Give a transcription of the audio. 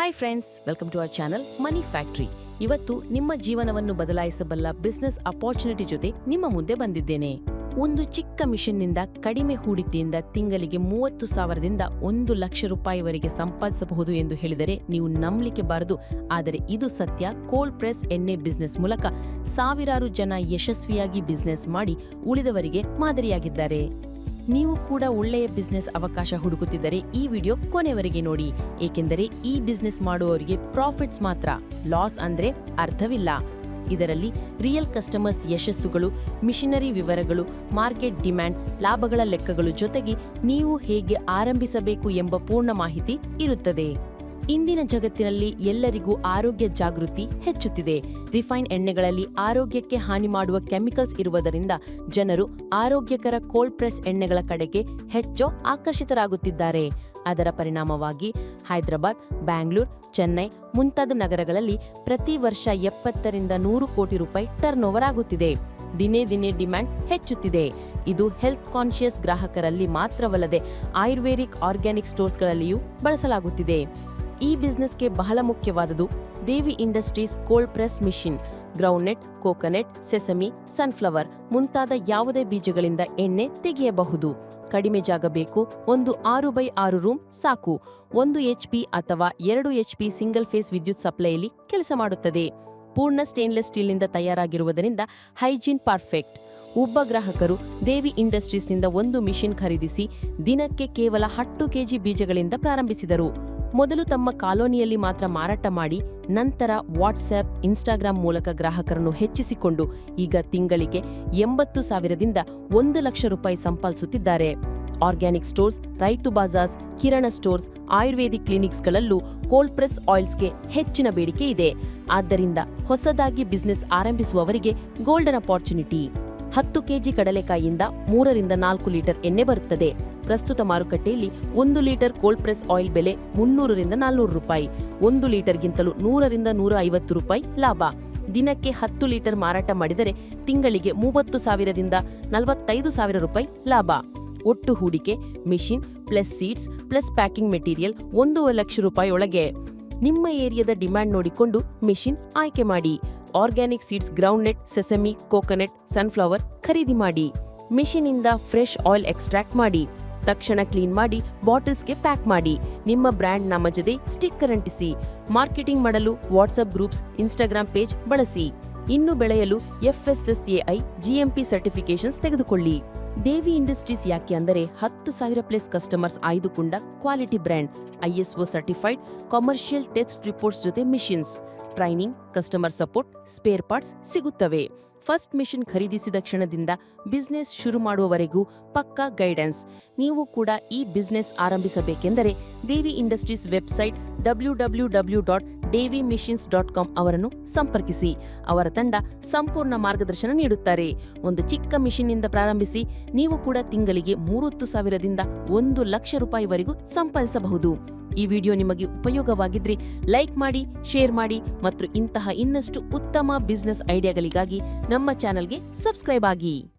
Hi friends, welcome to our channel money factory. ಇವತ್ತು ನಿಮ್ಮ ಜೀವನವನ್ನು ಬದಲಾಯಿಸಬಲ್ಲ ಬಿಸ್ನೆಸ್ ಅಪಾರ್ಚುನಿಟಿ ಜೊತೆ ನಿಮ್ಮ ಮುಂದೆ ಬಂದಿದ್ದೇನೆ. ಒಂದು ಚಿಕ್ಕ ಮಿಷನ್ನಿಂದ ಕಡಿಮೆ ಹೂಡಿಕೆಯಿಂದ ತಿಂಗಳಿಗೆ 30,000ದಿಂದ 1,00,000 ರೂಪಾಯಿವರೆಗೆ ಸಂಪಾದಿಸಬಹುದು ಎಂದು ಹೇಳಿದರೆ ನೀವು ನಂಬಲಿಕ್ಕೆ ಬಾರದು. ಆದರೆ ಇದು ಸತ್ಯ. ಕೋಲ್ಡ್ ಪ್ರೆಸ್ ಎಣ್ಣೆ ಬಿಸ್ನೆಸ್ ಮೂಲಕ ಸಾವಿರಾರು ಜನ ಯಶಸ್ವಿಯಾಗಿ ಬಿಸ್ನೆಸ್ ಮಾಡಿ ಉಳಿದವರಿಗೆ ಮಾದರಿಯಾಗಿದ್ದಾರೆ. ನೀವು ಕೂಡ ಒಳ್ಳೆಯ ಬಿಸ್ನೆಸ್ ಅವಕಾಶ ಹುಡುಕುತ್ತಿದ್ದರೆ ಈ ವಿಡಿಯೋ ಕೊನೆವರೆಗೆ ನೋಡಿ, ಏಕೆಂದರೆ ಈ ಬಿಸ್ನೆಸ್ ಮಾಡುವವರಿಗೆ ಪ್ರಾಫಿಟ್ಸ್ ಮಾತ್ರ, ಲಾಸ್ ಅಂದ್ರೆ ಅರ್ಥವಿಲ್ಲ. ಇದರಲ್ಲಿ ರಿಯಲ್ ಕಸ್ಟಮರ್ಸ್ ಯಶಸ್ಸುಗಳು, ಮಿಷನರಿ ವಿವರಗಳು, ಮಾರ್ಕೆಟ್ ಡಿಮ್ಯಾಂಡ್, ಲಾಭಗಳ ಲೆಕ್ಕಗಳು ಜೊತೆಗೆ ನೀವು ಹೇಗೆ ಆರಂಭಿಸಬೇಕು ಎಂಬ ಪೂರ್ಣ ಮಾಹಿತಿ ಇರುತ್ತದೆ. ಇಂದಿನ ಜಗತ್ತಿನಲ್ಲಿ ಎಲ್ಲರಿಗೂ ಆರೋಗ್ಯ ಜಾಗೃತಿ ಹೆಚ್ಚುತ್ತಿದೆ. ರಿಫೈನ್ ಎಣ್ಣೆಗಳಲ್ಲಿ ಆರೋಗ್ಯಕ್ಕೆ ಹಾನಿ ಮಾಡುವ ಕೆಮಿಕಲ್ಸ್ ಇರುವುದರಿಂದ ಜನರು ಆರೋಗ್ಯಕರ ಕೋಲ್ಡ್ ಪ್ರೆಸ್ ಎಣ್ಣೆಗಳ ಕಡೆಗೆ ಹೆಚ್ಚು ಆಕರ್ಷಿತರಾಗುತ್ತಿದ್ದಾರೆ. ಅದರ ಪರಿಣಾಮವಾಗಿ ಹೈದರಾಬಾದ್, ಬ್ಯಾಂಗ್ಳೂರು, ಚೆನ್ನೈ ಮುಂತಾದ ನಗರಗಳಲ್ಲಿ ಪ್ರತಿ ವರ್ಷ 70ರಿಂದ 100 ಕೋಟಿ ರೂಪಾಯಿ ಟರ್ನ್ ಓವರ್ ಆಗುತ್ತಿದೆ. ದಿನೇ ದಿನೇ ಡಿಮ್ಯಾಂಡ್ ಹೆಚ್ಚುತ್ತಿದೆ. ಇದು ಹೆಲ್ತ್ ಕಾನ್ಷಿಯಸ್ ಗ್ರಾಹಕರಲ್ಲಿ ಮಾತ್ರವಲ್ಲದೆ ಆಯುರ್ವೇದಿಕ್ ಆರ್ಗ್ಯಾನಿಕ್ ಸ್ಟೋರ್ಸ್ಗಳಲ್ಲಿಯೂ ಬಳಸಲಾಗುತ್ತಿದೆ. ಈ ಬಿಸ್ನೆಸ್ಗೆ ಬಹಳ ಮುಖ್ಯವಾದುದು Devi industries cold press machine. Groundnut, coconut, sesame, sunflower ಮುಂತಾದ ಯಾವುದೇ ಬೀಜಗಳಿಂದ ಎಣ್ಣೆ ತೆಗೆಯಬಹುದು. ಕಡಿಮೆ ಜಾಗ ಬೇಕು, ಒಂದು 6x6 ರೂಮ್ ಸಾಕು. 1 HP ಅಥವಾ 2 HP ಸಿಂಗಲ್ ಫೇಸ್ ವಿದ್ಯುತ್ ಸಪ್ಲೈಯಲ್ಲಿ ಕೆಲಸ ಮಾಡುತ್ತದೆ. ಪೂರ್ಣ ಸ್ಟೇನ್ಲೆಸ್ ಸ್ಟೀಲ್ನಿಂದ ತಯಾರಾಗಿರುವುದರಿಂದ ಹೈಜೀನ್ ಪರ್ಫೆಕ್ಟ್. ಒಬ್ಬ ಗ್ರಾಹಕರು ದೇವಿ ಇಂಡಸ್ಟ್ರೀಸ್ನಿಂದ ಒಂದು ಮಿಷಿನ್ ಖರೀದಿಸಿ ದಿನಕ್ಕೆ ಕೇವಲ 10 kg ಬೀಜಗಳಿಂದ ಪ್ರಾರಂಭಿಸಿದರು. ಮೊದಲು ತಮ್ಮ ಕಾಲೋನಿಯಲ್ಲಿ ಮಾತ್ರ ಮಾರಾಟ ಮಾಡಿ ನಂತರ ವಾಟ್ಸ್ಆಪ್, ಇನ್ಸ್ಟಾಗ್ರಾಂ ಮೂಲಕ ಗ್ರಾಹಕರನ್ನು ಹೆಚ್ಚಿಸಿಕೊಂಡು ಈಗ ತಿಂಗಳಿಗೆ 80,000ದಿಂದ 1,00,000 ರೂಪಾಯಿ ಸಂಪಾದಿಸುತ್ತಿದ್ದಾರೆ. Organic stores, Rythu bazaars, kirana stores, ayurvedic ಕ್ಲಿನಿಕ್ಸ್ಗಳಲ್ಲೂ ಕೋಲ್ಡ್ ಪ್ರೆಸ್ ಆಯಿಲ್ಸ್ಗೆ ಹೆಚ್ಚಿನ ಬೇಡಿಕೆ ಇದೆ. ಆದ್ದರಿಂದ ಹೊಸದಾಗಿ ಬಿಸ್ನೆಸ್ ಆರಂಭಿಸುವವರಿಗೆ ಗೋಲ್ಡನ್ ಅಪಾರ್ಚುನಿಟಿ. 10 kg ಕಡಲೆಕಾಯಿಯಿಂದ 3ರಿಂದ 4 ಲೀಟರ್ ಎಣ್ಣೆ ಬರುತ್ತದೆ. ಪ್ರಸ್ತುತ ಮಾರುಕಟ್ಟೆಯಲ್ಲಿ 1 ಲೀಟರ್ ಕೋಲ್ಡ್ ಪ್ರೆಸ್ ಆಯಿಲ್ ಬೆಲೆ 300ರಿಂದ 400 ರೂಪಾಯಿ. 1 ಲೀಟರ್ಗಿಂತಲೂ 100ರಿಂದ 150 ರೂಪಾಯಿ ಲಾಭ. ದಿನಕ್ಕೆ 10 ಲೀಟರ್ ಮಾರಾಟ ಮಾಡಿದರೆ ತಿಂಗಳಿಗೆ 30,000ದಿಂದ 45,000 ರೂಪಾಯಿ ಲಾಭ. ಒಟ್ಟು ಹೂಡಿಕೆ machine plus seeds plus packing material 1,00,000 ರೂಪಾಯಿ ಒಳಗೆ. ನಿಮ್ಮ ಏರಿಯಾದ ಡಿಮ್ಯಾಂಡ್ ನೋಡಿಕೊಂಡು ಮಿಷಿನ್ ಆಯ್ಕೆ ಮಾಡಿ. Organic seeds, groundnut, sesame, coconut, sunflower ಖರೀದಿ ಮಾಡಿ. ಮಿಷಿನಿಂದ ಫ್ರೆಶ್ ಆಯಿಲ್ ಎಕ್ಸ್ಟ್ರಾಕ್ಟ್ ಮಾಡಿ. ತಕ್ಷಣ ಕ್ಲೀನ್ ಮಾಡಿ ಬಾಟಲ್ಸ್ಗೆ ಪ್ಯಾಕ್ ಮಾಡಿ. ನಿಮ್ಮ ಬ್ರ್ಯಾಂಡ್ ನಾಮ ಜೊತೆ ಸ್ಟಿಕ್ಕರ್ ಅಂಟಿಸಿ. ಮಾರ್ಕೆಟಿಂಗ್ ಮಾಡಲು ವಾಟ್ಸ್ಆಪ್ ಗ್ರೂಪ್ಸ್, ಇನ್ಸ್ಟಾಗ್ರಾಂ ಪೇಜ್ ಬಳಸಿ. ಇನ್ನು ಬೆಳೆಯಲು FSSAI GMP ಸರ್ಟಿಫಿಕೇಶನ್ಸ್ ತೆಗೆದುಕೊಳ್ಳಿ. ದೇವಿ ಇಂಡಸ್ಟ್ರೀಸ್ ಯಾಕೆ ಅಂದರೆ 10,000+ ಕಸ್ಟಮರ್ಸ್ ಆಯ್ದುಕೊಂಡ quality brand. ISO certified commercial test reports ಜೊತೆ machines, training, customer support, spare parts ಸಿಗುತ್ತವೆ. ಫಸ್ಟ್ ಮಿಷನ್ ಖರೀದಿಸಿದ ಕ್ಷಣದಿಂದ ಬಿಸ್ನೆಸ್ ಶುರು ಮಾಡುವವರೆಗೂ ಪಕ್ಕಾ ಗೈಡೆನ್ಸ್. ನೀವು ಕೂಡ ಈ ಬಿಸ್ನೆಸ್ ಆರಂಭಿಸಬೇಕೆಂದರೆ ದೇವಿ ಇಂಡಸ್ಟ್ರೀಸ್ ವೆಬ್ಸೈಟ್ www.davimachines.com ಅವರನ್ನು ಸಂಪರ್ಕಿಸಿ. ಅವರ ತಂಡ ಸಂಪೂರ್ಣ ಮಾರ್ಗದರ್ಶನ ನೀಡುತ್ತಾರೆ. ಒಂದು ಚಿಕ್ಕ ಮಿಷನ್ನಿಂದ ಪ್ರಾರಂಭಿಸಿ ನೀವು ಕೂಡ ತಿಂಗಳಿಗೆ 30,000ದಿಂದ 1,00,000 ರೂಪಾಯಿವರೆಗೂ ಸಂಪಾದಿಸಬಹುದು. ಈ ವಿಡಿಯೋ ನಿಮಗೆ ಉಪಯೋಗವಾಗಿದ್ರೆ ಲೈಕ್ ಮಾಡಿ, ಶೇರ್ ಮಾಡಿ ಮತ್ತು ಇಂತಹ ಇನ್ನಷ್ಟು ಉತ್ತಮ ಬಿಸ್ನೆಸ್ ಐಡಿಯಾಗಳಿಗಾಗಿ ನಮ್ಮ ಚಾನೆಲ್ಗೆ ಸಬ್ಸ್ಕ್ರೈಬ್ ಆಗಿ.